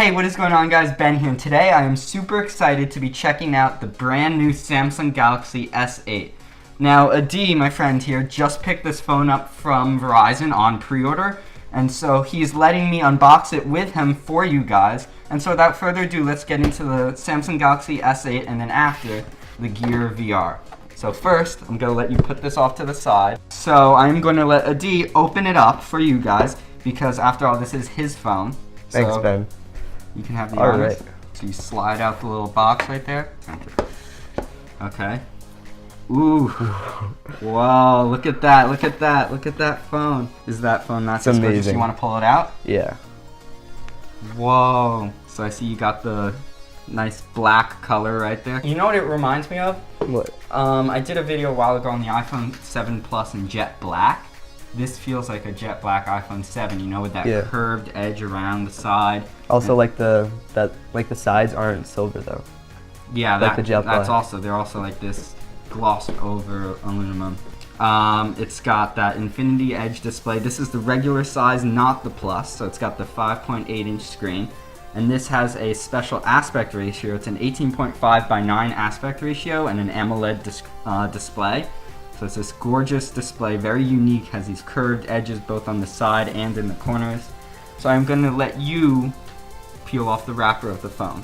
Hey, what is going on, guys? Ben here, and today I am super excited to be checking out the brand new Samsung Galaxy S8. Now, Adi, my friend here, just picked this phone up from Verizon on pre-order, and so he's letting me unbox it with him for you guys. And so without further ado, let's get into the Samsung Galaxy S8 and then after, the Gear VR. So first, I'm going to let you put this off to the side. So I'm going to let Adi open it up for you guys, because after all, this is his phone. Thanks, so Ben. You can have the All honors. right. So you slide out the little box right there. Okay. Ooh. Wow, look at that, look at that, look at that phone. Is that phone not so gorgeous? You want to pull it out? Yeah. Whoa. So I see you got the nice black color right there. You know what it reminds me of? What? I did a video a while ago on the iPhone 7 Plus in jet black. This feels like a jet black iPhone 7, you know, with that curved edge around the side. Also, like the sides aren't silver though. Yeah, like the jet black. They're also like this glossed over aluminum. It's got that infinity edge display. This is the regular size, not the Plus, so it's got the 5.8-inch screen. And this has a special aspect ratio. It's an 18.5:9 aspect ratio and an AMOLED display. So it's this gorgeous display, very unique, has these curved edges both on the side and in the corners. So I'm going to let you peel off the wrapper of the phone.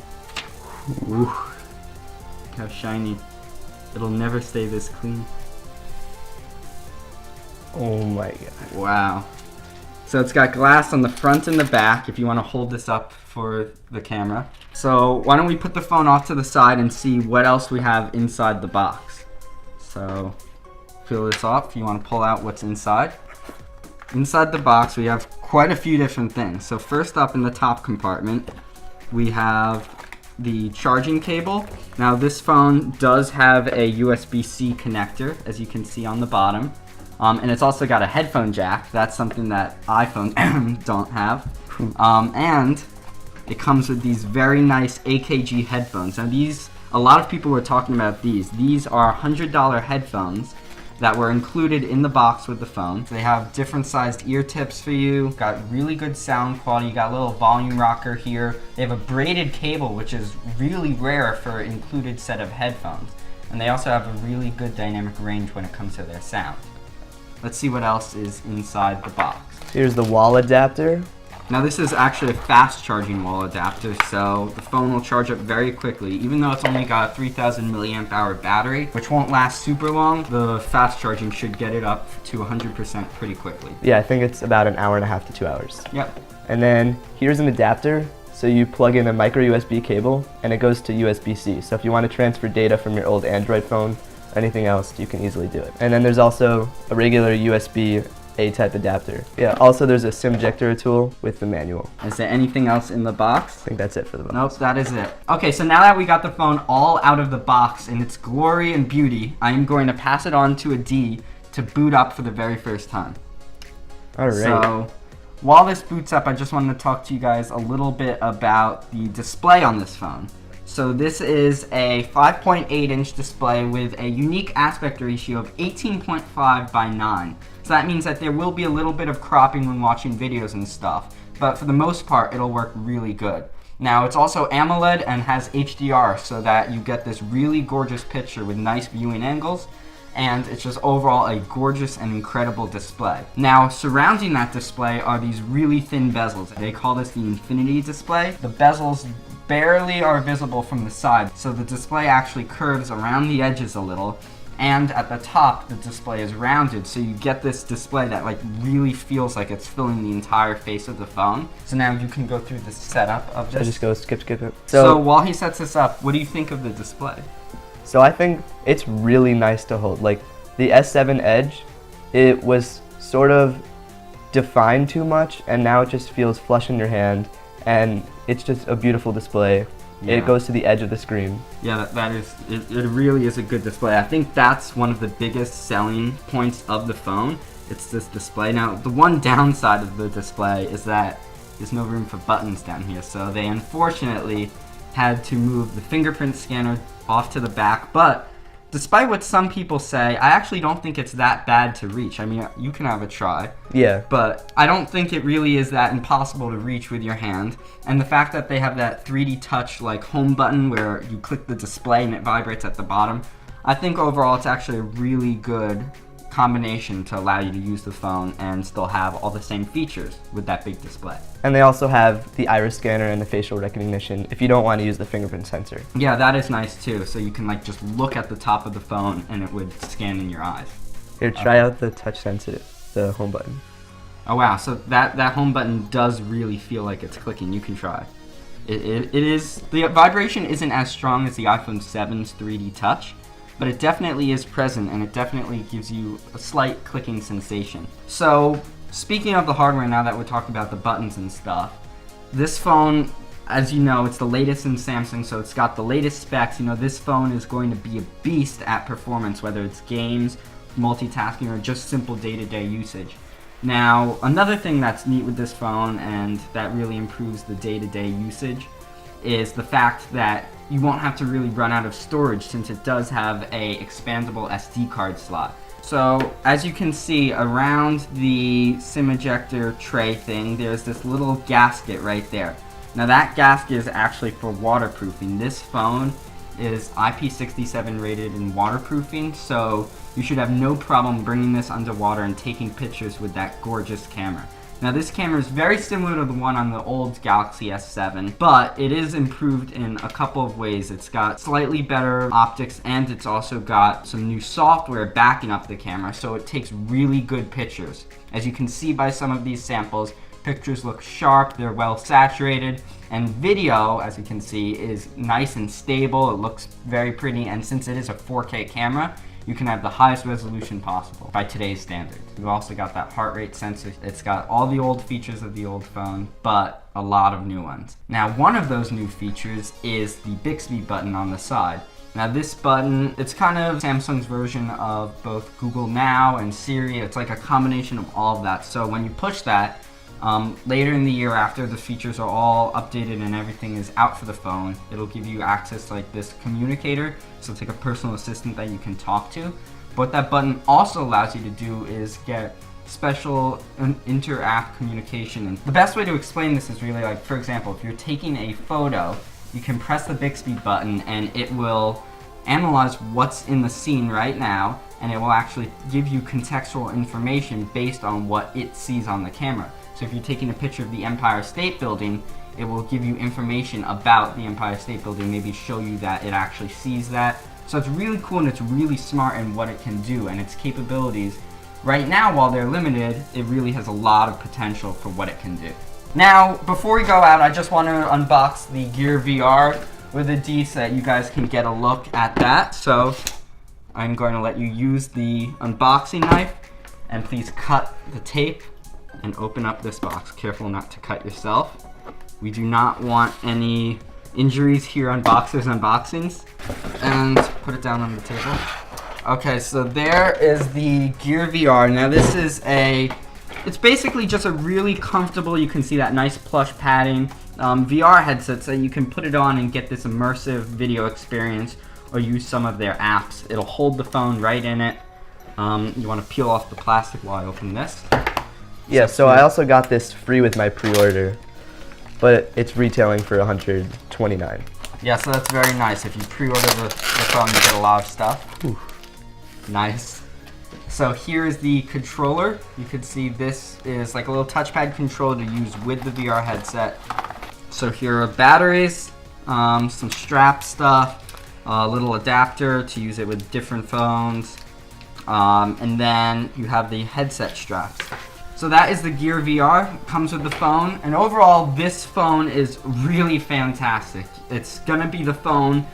Ooh, look how shiny. It'll never stay this clean. Oh my god. Wow. So it's got glass on the front and the back if you want to hold this up for the camera. So why don't we put the phone off to the side and see what else we have inside the box. So peel this off if you want to pull out what's inside. Inside the box we have quite a few different things. So first up in the top compartment we have the charging cable. Now this phone does have a USB-C connector, as you can see on the bottom. And it's also got a headphone jack. That's something that iPhones don't have. And it comes with these very nice AKG headphones. Now these, a lot of people were talking about these. These are $100 headphones that were included in the box with the phone. They have different sized ear tips for you. Got really good sound quality. You got a little volume rocker here. They have a braided cable, which is really rare for an included set of headphones. And they also have a really good dynamic range when it comes to their sound. Let's see what else is inside the box. Here's the wall adapter. Now this is actually a fast charging wall adapter, so the phone will charge up very quickly. Even though it's only got a 3000 milliamp hour battery, which won't last super long, the fast charging should get it up to 100% pretty quickly. Yeah, I think it's about an hour and a half to 2 hours. Yep. And then here's an adapter. So you plug in a micro USB cable and it goes to USB-C. So if you want to transfer data from your old Android phone, anything else, you can easily do it. And then there's also a regular USB-A type adapter. Yeah, also there's a SIM ejector tool with the manual. Is there anything else in the box? I think that's it for the box. Nope, that is it. Okay, so now that we got the phone all out of the box in its glory and beauty, I am going to pass it on to Adi to boot up for the very first time. All right. So while this boots up, I just wanted to talk to you guys a little bit about the display on this phone. So this is a 5.8-inch display with a unique aspect ratio of 18.5:9. So that means that there will be a little bit of cropping when watching videos and stuff, but for the most part, it'll work really good. Now, it's also AMOLED and has HDR, so that you get this really gorgeous picture with nice viewing angles, and it's just overall a gorgeous and incredible display. Now, surrounding that display are these really thin bezels. They call this the infinity display. The bezels barely are visible from the side, so the display actually curves around the edges a little, and at the top the display is rounded, so you get this display that like really feels like it's filling the entire face of the phone. So now you can go through the setup of this. I just go skip it. So while he sets this up, what do you think of the display? So I think it's really nice to hold. Like the S7 Edge, it was sort of defined too much, and now it just feels flush in your hand, and it's just a beautiful display. Yeah. It goes to the edge of the screen. Yeah, it really is a good display. I think that's one of the biggest selling points of the phone. It's this display. Now, the one downside of the display is that there's no room for buttons down here, so they unfortunately had to move the fingerprint scanner off to the back, but despite what some people say, I actually don't think it's that bad to reach. I mean, you can have a try. Yeah. But I don't think it really is that impossible to reach with your hand. And the fact that they have that 3D touch like home button where you click the display and it vibrates at the bottom, I think overall it's actually a really good combination to allow you to use the phone and still have all the same features with that big display. And they also have the iris scanner and the facial recognition if you don't want to use the fingerprint sensor. Yeah, that is nice too. So you can like just look at the top of the phone and it would scan in your eyes. Here, try out the touch sensitive, the home button. Oh wow, so that home button does really feel like it's clicking. You can try. It is, the vibration isn't as strong as the iPhone 7's 3D touch, but it definitely is present and it definitely gives you a slight clicking sensation. So speaking of the hardware, now that we're talking about the buttons and stuff, this phone, as you know, it's the latest in Samsung, so it's got the latest specs. You know, this phone is going to be a beast at performance, whether it's games, multitasking, or just simple day-to-day usage. Now, another thing that's neat with this phone and that really improves the day-to-day usage is the fact that you won't have to really run out of storage since it does have a expandable SD card slot. So as you can see around the SIM ejector tray thing, there's this little gasket right there. Now that gasket is actually for waterproofing. This phone is IP67 rated in waterproofing, so you should have no problem bringing this underwater and taking pictures with that gorgeous camera. Now this camera is very similar to the one on the old Galaxy S7, but it is improved in a couple of ways. It's got slightly better optics and it's also got some new software backing up the camera, so it takes really good pictures. As you can see by some of these samples, pictures look sharp, they're well saturated, and video, as you can see, is nice and stable. It looks very pretty, and since it is a 4K camera, you can have the highest resolution possible by today's standards. You've also got that heart rate sensor. It's got all the old features of the old phone, but a lot of new ones. Now, one of those new features is the Bixby button on the side. Now this button, it's kind of Samsung's version of both Google Now and Siri. It's like a combination of all of that. So when you push that, later in the year, after the features are all updated and everything is out for the phone, it'll give you access to like this communicator, so it's like a personal assistant that you can talk to. What that button also allows you to do is get special inter-app communication. And the best way to explain this is really like, for example, if you're taking a photo, you can press the Bixby button and it will analyze what's in the scene right now, and it will actually give you contextual information based on what it sees on the camera. So if you're taking a picture of the Empire State Building, it will give you information about the Empire State Building, maybe show you that it actually sees that. So it's really cool and it's really smart in what it can do and its capabilities. Right now, while they're limited, it really has a lot of potential for what it can do. Now, before we go out, I just want to unbox the Gear VR with a D so that you guys can get a look at that. So I'm going to let you use the unboxing knife, and please cut the tape and open up this box. Careful not to cut yourself. We do not want any injuries here on Boxers Unboxings. And put it down on the table. Okay, so there is the Gear VR. Now this is it's basically just a really comfortable, you can see that nice plush padding, VR headset, so you can put it on and get this immersive video experience or use some of their apps. It'll hold the phone right in it. You want to peel off the plastic while I open this. Yeah, so I also got this free with my pre-order, but it's retailing for $129. Yeah, so that's very nice. If you pre-order the phone, you get a lot of stuff. Ooh. Nice. So here is the controller. You can see this is like a little touchpad controller to use with the VR headset. So here are batteries, some strap stuff, a little adapter to use it with different phones, and then you have the headset straps. So that is the Gear VR, comes with the phone, and overall this phone is really fantastic. It's gonna be the phone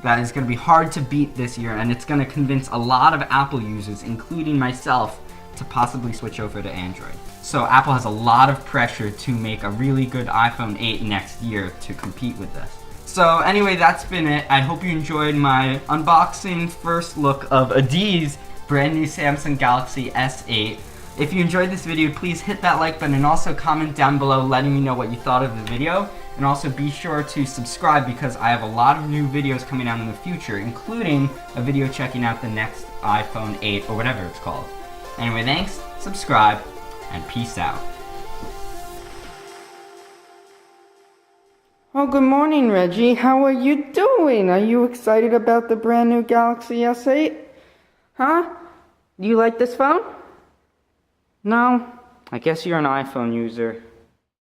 that is gonna be hard to beat this year, and it's gonna convince a lot of Apple users, including myself, to possibly switch over to Android. So Apple has a lot of pressure to make a really good iPhone 8 next year to compete with this. So anyway, that's been it. I hope you enjoyed my unboxing first look of Adi's brand new Samsung Galaxy S8. If you enjoyed this video, please hit that like button and also comment down below letting me know what you thought of the video. And also be sure to subscribe because I have a lot of new videos coming out in the future, including a video checking out the next iPhone 8 or whatever it's called. Anyway, thanks, subscribe, and peace out. Oh, good morning, Reggie. How are you doing? Are you excited about the brand new Galaxy S8? Huh? Do you like this phone? No? I guess you're an iPhone user.